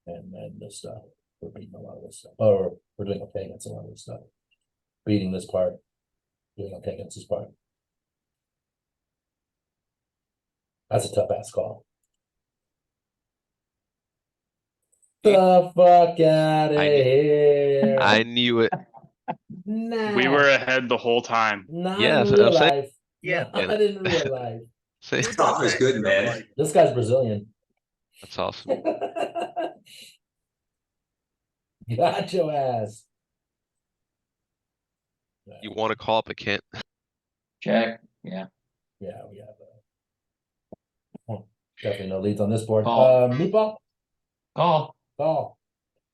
And then this stuff. We're beating a lot of this stuff. Or we're doing okay against a lot of this stuff. Beating this part. Doing okay against this part. That's a tough ass call. The fuck out of I knew- here. I knew it. Nah. We were ahead the whole time. Not Yeah, in so real I'm saying- life. Yeah. Not in real life. Say, Who does Tom is that good, in real man. life? This guy's Brazilian. that's awesome. Got your ass. You want to call up, but can't. Check, yeah. Yeah, we have definitely no leads on this board. Call. Meatball? Call. Call.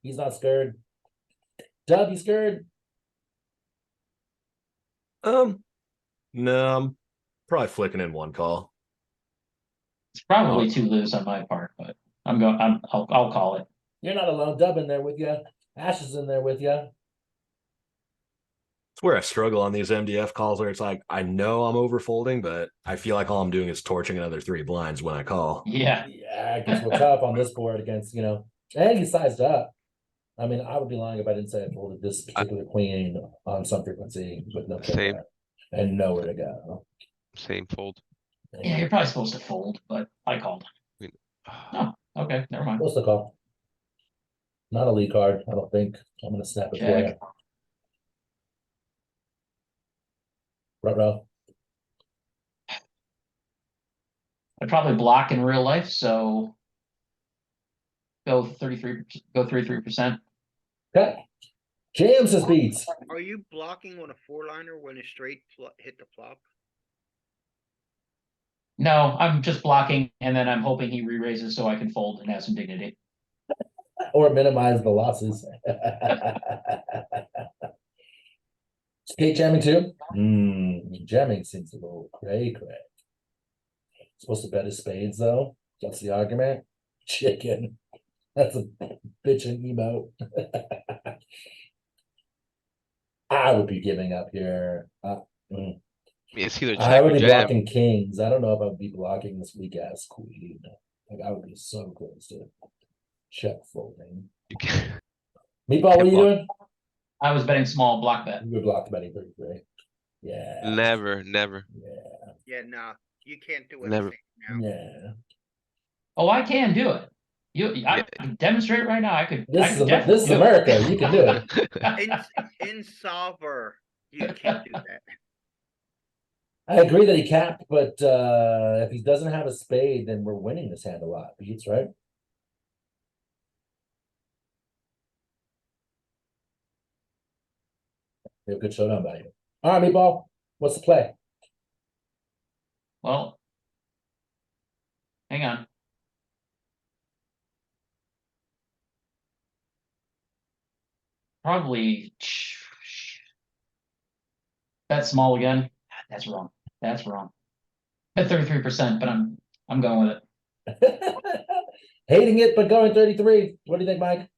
He's not scared. Dub, you scared? No, I'm probably flicking in one call. It's probably too loose on my part, but I'll call it. You're not alone. Dub in there with you. Ash is in there with you. where I struggle on these MDF calls where it's like, I know I'm overfolding, but I feel like all I'm doing is torching another 3 blinds when I call. Yeah, Yeah, it gets real tough on this board against, and he sized up. I mean, I would be lying if I didn't say I folded this particular queen on some frequency with no Same. kicker and nowhere to go. Same fold. yeah, you're probably supposed to fold, but I called. Oh, okay, never mind. What's the call? Not a lead card, I don't think. I'm gonna snap it for you. Check. Right row. I'd probably block in real life, so go 33%. Okay. Jams his beats. Are you blocking on a 4-liner when a straight hit the flop? No, I'm just blocking, and then I'm hoping he re-raises so I can fold and have some dignity. Or minimize the losses. Skate jamming too? Jamming seems a little cray. Supposed to bet his spades though. That's the argument. Chicken. That's a bitchin' emote. I would be giving up here. It's either I check would or be jam. blocking kings. I don't know if I would be blocking this weak ass queen. Like I would be so close to check folding. You can- Meatball, what are you block. doing? I was betting small block bet. You would block betting 33. Yeah. Never. Yeah. Yeah, nah, you can't do Never. anything now. Yeah. Oh, I can do it. I can demonstrate right now. I could This is definitely do it. America. You can do it. In solver, you can't do that. I agree that he capped, but if he doesn't have a spade, then we're winning this hand a lot. Beats, right? We have good showdown value. All right, Meatball. What's the play? Well, hang on. Probably bet small again. That's wrong. That's wrong. Bet 33%, but I'm going with it. Hating it, but going 33. What do you think, Mike?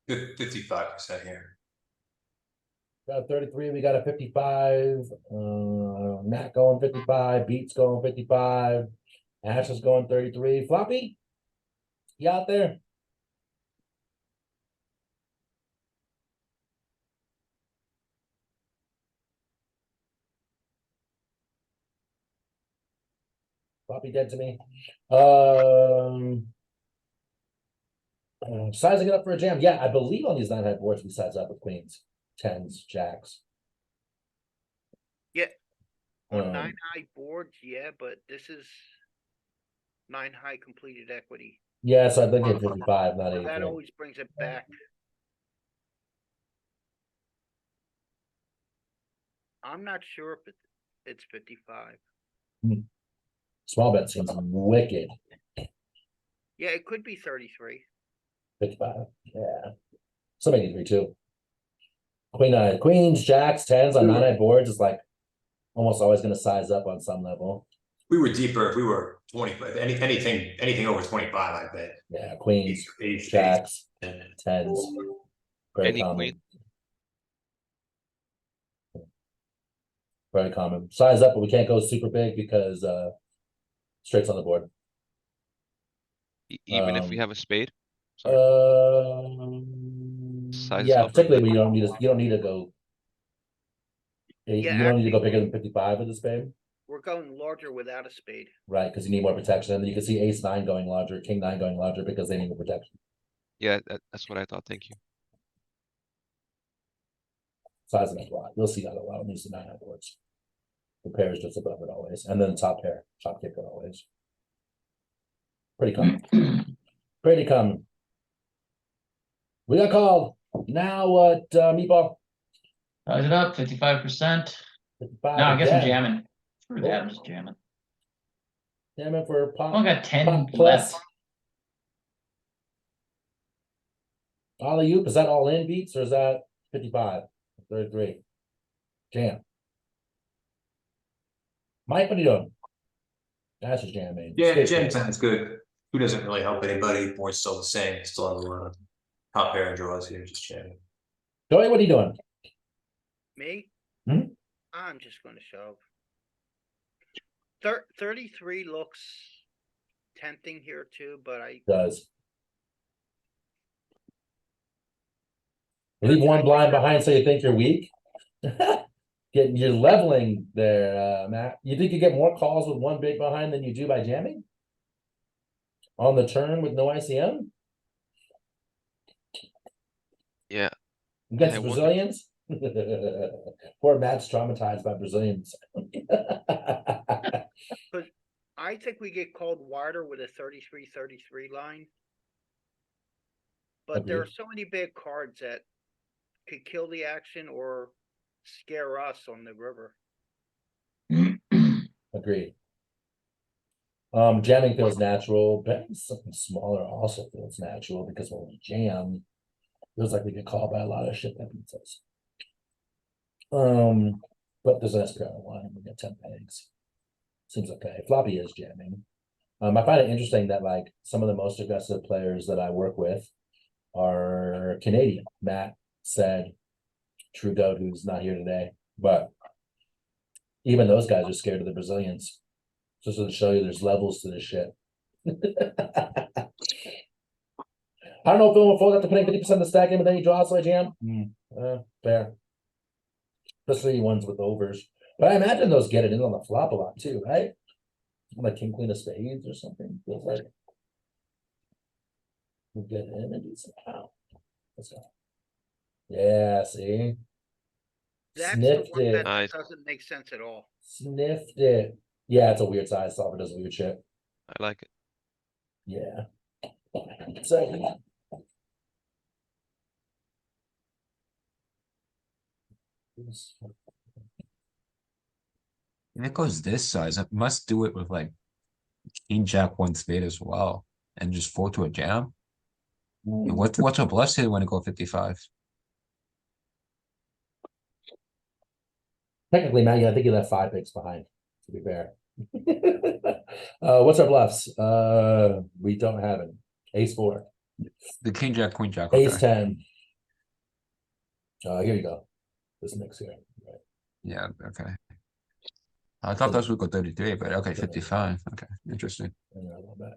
Good 55% here. Got 33, we got a 55. Nat going 55, Beats going 55. Ash is going 33. Floppy? You out there? Floppy dead to me. Sizing it up for a jam. Yeah, I believe on these 9-high boards we size up with queens, tens, jacks. On Um, 9-high boards, yeah, but this is 9-high completed equity. Yeah, so I think at 55, not So that 83. always brings it back. I'm not sure if it's 55. Small bet seems wicked. Yeah, it could be 33. 55. Yeah. Some 83 too. Queens, jacks, tens on 9-high boards is like almost always going to size up on some level. We were deeper if we were 25. Anything over 25, I bet. Yeah, queens, Ace, jacks, ace. tens. Very Any common. queen. Very common. Size up, but we can't go super big because straight's on the board. Even if we have a spade. Size Yeah, up. particularly when you don't need to go. Yeah, You don't need to go actually- bigger than 55 with the spade. We're going larger without a spade. Right, because you need more protection. And then you can see ace 9 going larger, king 9 going larger because they need more protection. Yeah, that's what I thought. Thank you. Size it up a lot. You'll see that a lot on these 9-high boards. The pair is just above it always. And then top pair, top kicker always. Pretty common. Pretty common. We got called. Now what, Meatball? Size it up, 55%. 55 No, I guess I'm again. jamming. Screw that, I'm just jamming. Jamming for I only got 10 pop plus. left. Alley oop, is that all in beats or is that 55? 33. Jam. Mike, what are you doing? That's just jamming. Yeah, jam sounds good. Two doesn't really help anybody. Board's still the same. Still have a lot of top pair and draws here. Just jamming. Joey, what are you doing? Me? Hmm? I'm just gonna shove. 33 looks tempting here too, but Does. Leave one blind behind so you think you're weak. You're leveling there, Matt. You think you get more calls with one big behind than you do by jamming? On the turn with no ICM? Yeah, Against I wonder- Brazilians? Poor Matt's traumatized by Brazilians. I think we get called wider with a 33-33 line. But there are Agreed. so many big cards that could kill the action or scare us on the river. Agreed. Jamming feels natural. Betting something smaller also feels natural because when we jam, feels like we get called by a lot of shit that beats us. But there's an SPR line. We got 10 pegs. Seems okay. Floppy is jamming. I find it interesting that like some of the most aggressive players that I work with are Canadian. Matt said Trudeau, who's not here today, but even those guys are scared of the Brazilians. Just to show you there's levels to this shit. I don't know if we'll fold after putting 50% of the stack in, but then you draw, so I jam. Fair. Especially ones with overs. But I imagine those get it in on the flop a lot too, right? Like king, queen of spades or something. Feels like we get it in and do somehow. Let's go. Yeah, see? That's Sniffed the one that it. Nice. doesn't make sense at all. Sniffed it. Yeah, it's a weird size. Solver does weird shit. I like it. Yeah. So If it goes this size, it must do it with like king jack one spade as well, and just fold to a jam. And what's a bluff hit when it go 55? technically, Matt, I think you left 5 picks behind, to be fair. What's our bluffs? We don't have it. Ace 4. The king jack queen jack. Ace Okay. 10. Here you go. This mix here. Right. Yeah. Okay. I thought those would go 33, but okay, 55. Okay, interesting. Hang on a little bit.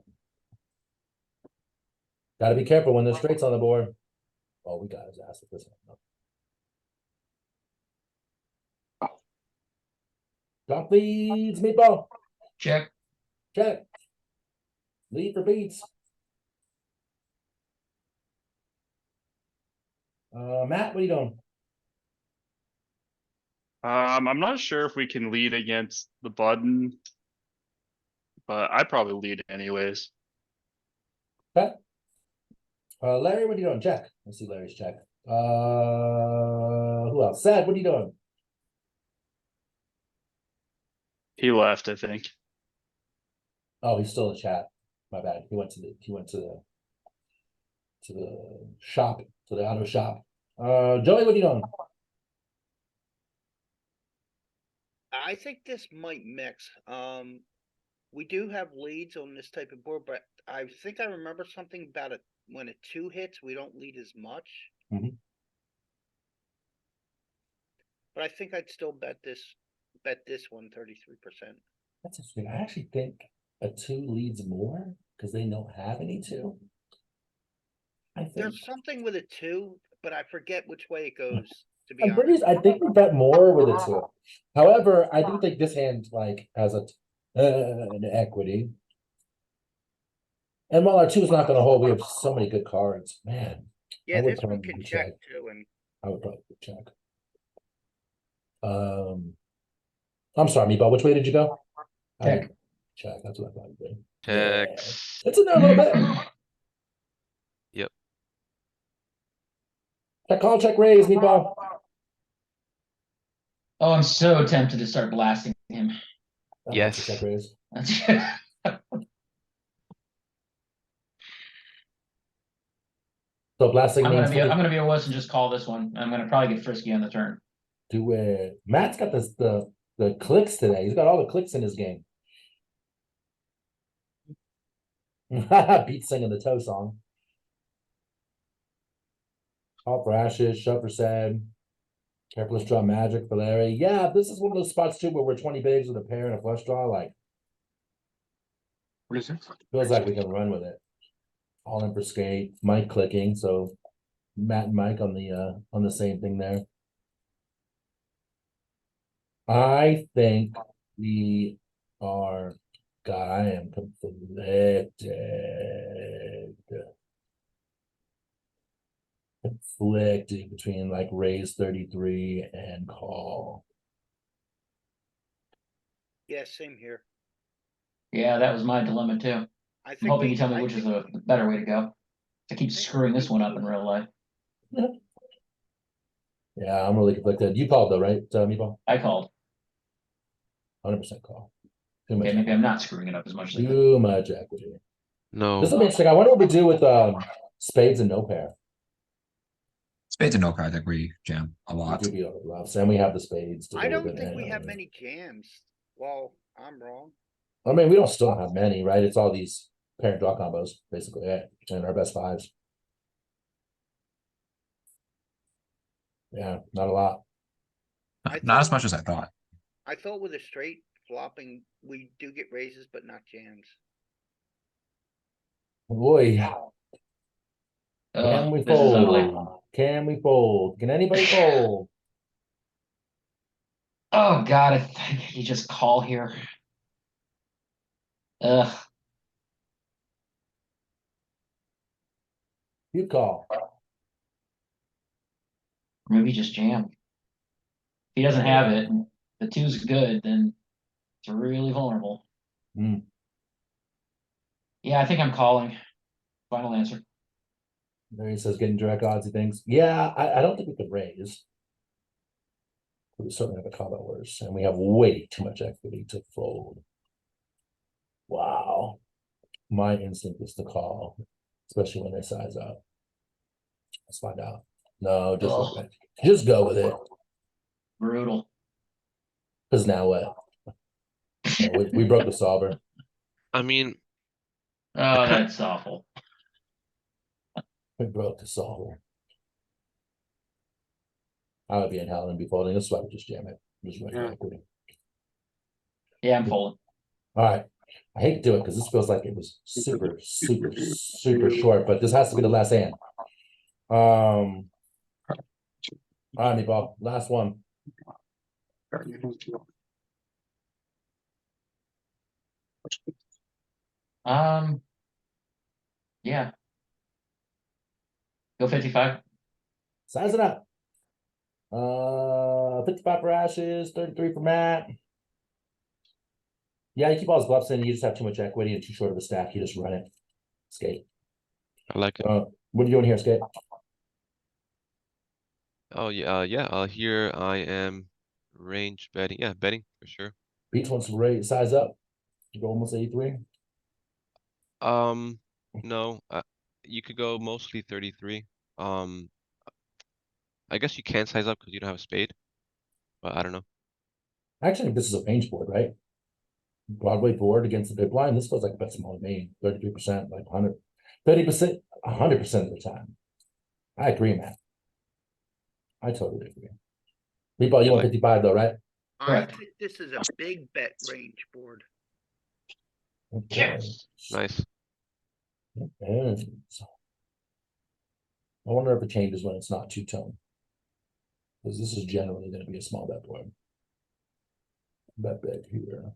Gotta be careful when there's straights on the board. Oh, we got his ass at this one. Top leads, meatball. Check. Check. Lead for beats. Matt, what are you doing? I'm not sure if we can lead against the button, but I probably lead anyways. Okay. Larry, what are you doing? Check. Let's see Larry's check. Who else? Sad, what are you doing? He left, I think. Oh, he's still in the chat. My bad. He went to the shop, to the auto shop. Joey, what are you doing? I think this might mix. We do have leads on this type of board, but I think I remember something about it when a 2 hits, we don't lead as much. Mhm. But I think I'd still bet this one 33%. That's interesting. I actually think a 2 leads more because they don't have any 2. I think. There's something with a 2, but I forget which way it goes, to be I'm honest. pretty. I think we bet more with a 2. However, I do think this hand like has an equity. And while our 2 is not going to hold, we have so many good cards. Man, Yeah, I would this one probably can check. check too, and I would probably check. I'm sorry, Meatball. Which way did you go? I Check. did check. That's what I thought you did. Checks. It's in there a little bit. Yep. Check call, check raise, Meatball. Oh, I'm so tempted to start blasting him. That's a Yes. check raise. So blasting I'm means gonna be a wuss and just call this one. I'm gonna probably get frisky on the turn. do it. Matt's got the clicks today. He's got all the clicks in his game. Beat singing the toe song. Call for ashes, shove for said. Careful draw magic for Larry. Yeah, this is one of those spots too where we're 20 bigs with a pair and a flush draw. Like, What is it? feels like we can run with it. All in for skate. Mike clicking, so Matt and Mike on the same thing there. I think we are. God, I am conflicted. Conflicted between like raise 33 and call. Yeah, same here. Yeah, that was my dilemma too. I I'm think hoping we, you tell me I which is think, the better way to go. I keep think screwing this we one up in need- real life. Yeah, I'm really conflicted. You called though, right, Meatball? I called. 100% call. Too much Okay, maybe equity. I'm not screwing it up as much as I think. Too much equity. This No, will be interesting. I wonder what we do with spades and no pair. Spades and no pair, I think we jam a We lot. do be over bluffs, and we have the spades to I go with don't it. think we have and- many jams. Well, I'm wrong. I mean, we don't still have many, right? It's all these pair and draw combos, basically, right? And our best fives. Yeah, not a lot. Not as much as I thought. I thought with a straight flopping, we do get raises, but not jams. Boy, can Ugh, we this is ugly. fold? Can we fold? Can anybody fold? Oh god, I think you just call here. Ugh, You call. maybe just jam. If he doesn't have it, and the two's good, then it's really vulnerable. Hmm. Yeah, I think I'm calling. Final answer. There he says getting direct odds, he thinks. Yeah, I don't think we could raise. We certainly have a combo worse, and we have way too much equity to fold. Wow. My instinct is to call, especially when they size up. Let's find out. No, just Ugh. go, just go with it. Brutal. Because now what? Yeah, we broke the solver. I mean, Oh, that's awful. We broke the solver. I would be in hell and be folding. This is why we just jam it. Just regular Yeah. equity. Yeah, I'm folding. All right. I hate to do it because this feels like it was super, super, super short, but this has to be the last hand. All right, Meatball, last one. Yeah. Go 55. Size it up. 55 for Ashes, 33 for Matt. Yeah, you keep all his bluffs in. You just have too much equity and too short of a stack. You just run it. Skate. I like it. What are you doing here, Skate? Oh yeah, here I am range betting. Yeah, betting for sure. Beach wants to raise size up. You go almost 83. No, you could go mostly 33. I guess you can size up because you don't have a spade, but I don't know. Actually, this is a range board, right? Broadway board against the big blind. This feels like a bet small to me. 33%, like 100, 30%, 100% of the time. I agree, man. I totally agree. Meatball, you want 55 though, right? I Correct. think this is a big bet range board. Okay. Yes. Nice. And I wonder if it changes when it's not two-tone. Because this is generally going to be a small bet board. Bet big here.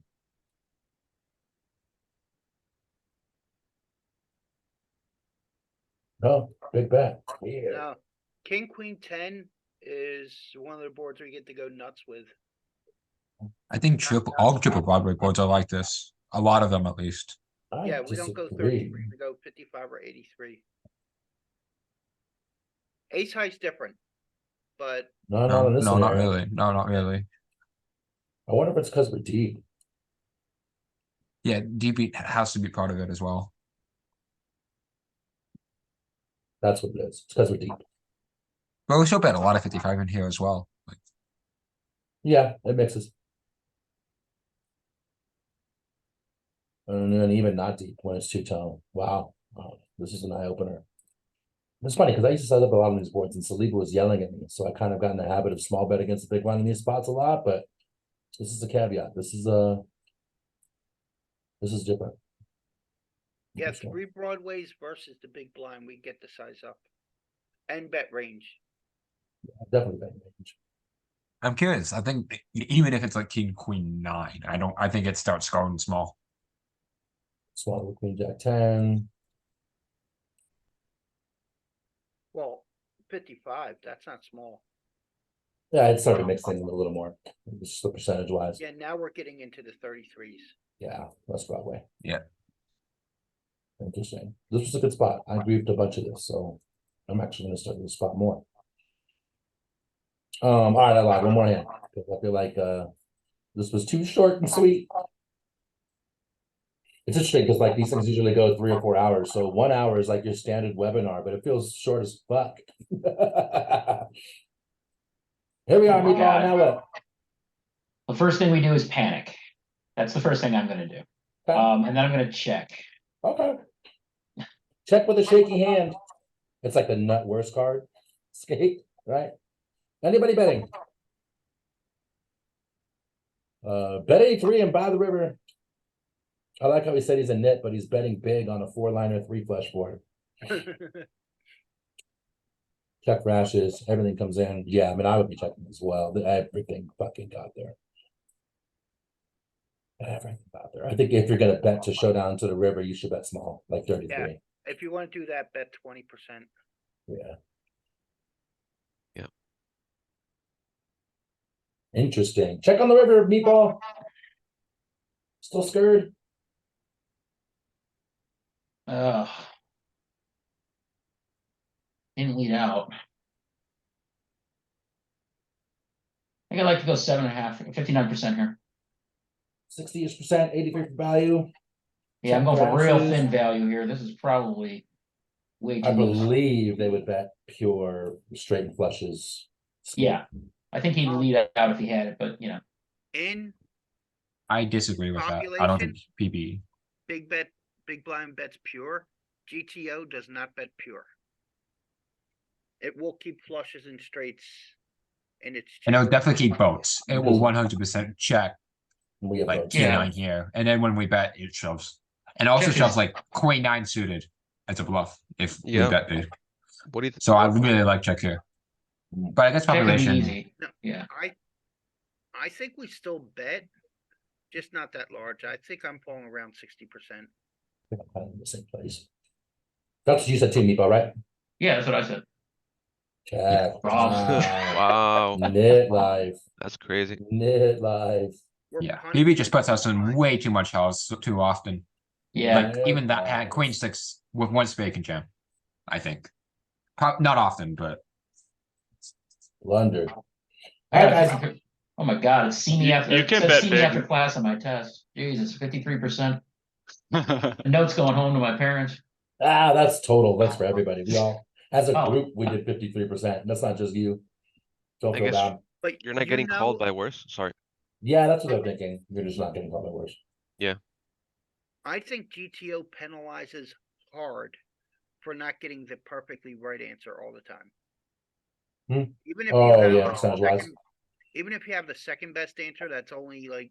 Oh, big bet. Yeah. Now, King, Queen, 10 is one of the boards we get to go nuts with. I think all triple Broadway boards are like this. A lot of them, at least. I Yeah, we don't go disagree. 33, we go 55 or 83. Ace high's different, but No, not No, in this no, not scenario. really. No, not really. I wonder if it's because we're deep. Yeah, DB has to be part of it as well. That's what it is. It's because we're deep. But we still bet a lot of 55 in here as well. Like, Yeah, it mixes. And then even not deep when it's two-tone. Wow. This is an eye-opener. It's funny because I used to set up a lot of these boards and Saliba was yelling at me. So I kind of got in the habit of small bet against the big one in these spots a lot, but this is a caveat. This is different. Yeah, Interesting. 3 broadways versus the big blind, we get the size up. And bet range. Definitely betting range. I'm curious. I think even if it's like king, queen, 9, I think it starts going small. Small with queen, jack 10. Well, 55, that's not small. Yeah, it started mixing a little more. Just the percentage wise. Yeah, now we're getting into the 33s. Yeah, that's Broadway. Yeah. Interesting. This was a good spot. I briefed a bunch of this, so I'm actually gonna start this spot more. All right, I lied. One more hand. Because I feel like this was too short and sweet. It's interesting because like these things usually go 3 or 4 hours. So 1 hour is like your standard webinar, but it feels short as fuck. Here we are, Oh my meatball. God. Now what? The first thing we do is panic. That's the first thing I'm gonna do. Okay. And then I'm gonna check. Okay. Check with a shaky hand. It's like the nut worst card. Skate, right? Anybody betting? Bet 83 and buy the river. I like how he said he's a nit, but he's betting big on a 4-liner 3 flush board. Check rashes, everything comes in. Yeah, I mean, I would be checking as well. Everything fucking got there. Everything got there. I think if you're gonna bet to showdown to the river, you should bet small, like 33. If you want to do that, bet 20%. Yeah. Yep. Interesting. Check on the river, meatball. Still scared? Didn't lead out. I think I'd like to go 7.5, 59% here. 60-ish%, 83 for value. Yeah, I'm Check going for real rashes. thin value here. This is probably way too I loose. believe they would bet pure straight and flushes. Yeah, I think he'd lead out if he had it, but you know. In I disagree with that. I don't think PB. big blind bets pure. GTO does not bet pure. It will keep flushes and straights in its. And it'll check definitely keep range. boats. It will 100% check We have like votes. king Yeah. 9 here. And then when we bet, it shoves. And also Check shoves is- like queen 9 suited as a bluff if Yeah. we bet big. What do you think? So I really like check here. But I guess Check would be population. easy. No, Yeah. I think we still bet, just not that large. I think I'm pulling around 60%. I think I'm kind of in the same place. That's what you said too, meatball, right? Yeah, that's what I said. Check. Wrong. Wow, Knit life. that's crazy. Knit life. We're Yeah. punting PB just puts big us in blind. way too much house too often. Yeah. Like even that hand, queen 6 with 1 spade can jam. I think. Not often, but Blunder. I All got right, a guys. 53 Oh my God, it's see me You- after. you It can says bet see me big. after class on my test. Jesus, 53%. The note's going home to my parents. That's total. That's for everybody. We all, as a Oh. group, we did 53%. That's not just you. Don't I feel guess bad. But You're not you getting called know, by worse. Sorry. Yeah, that's what I'm thinking. You're just not getting called by worse. I think GTO penalizes hard for not getting the perfectly right answer all the time. Hmm. Even if Oh, you have yeah, the percentage-wise. even if you have the second best answer, that's only like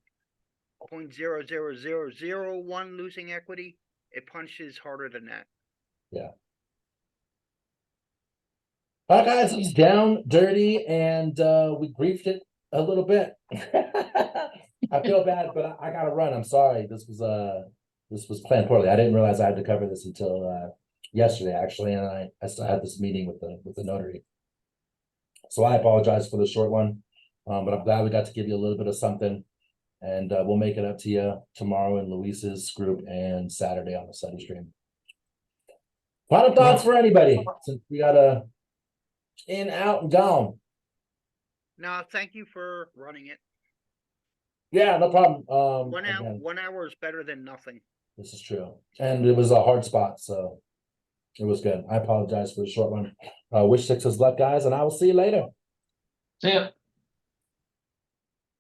0.00001 losing equity. It punches harder than that. All right, guys, he's down, dirty, and we briefed it a little bit. I feel bad, but I gotta run. I'm sorry. This was planned poorly. I didn't realize I had to cover this until yesterday, actually, and I still had this meeting with the notary. So I apologize for the short one, but I'm glad we got to give you a little bit of something, and we'll make it up to you tomorrow in Luis's group and Saturday on the study stream. Final thoughts for anybody since we got a in, out, and gone. No, thank you for running it. Yeah, no problem. 1 hour, Again, 1 hour is better than nothing. this is true. And it was a hard spot, so it was good. I apologize for the short one. Wish sixes luck, guys, and I will see you later. See ya.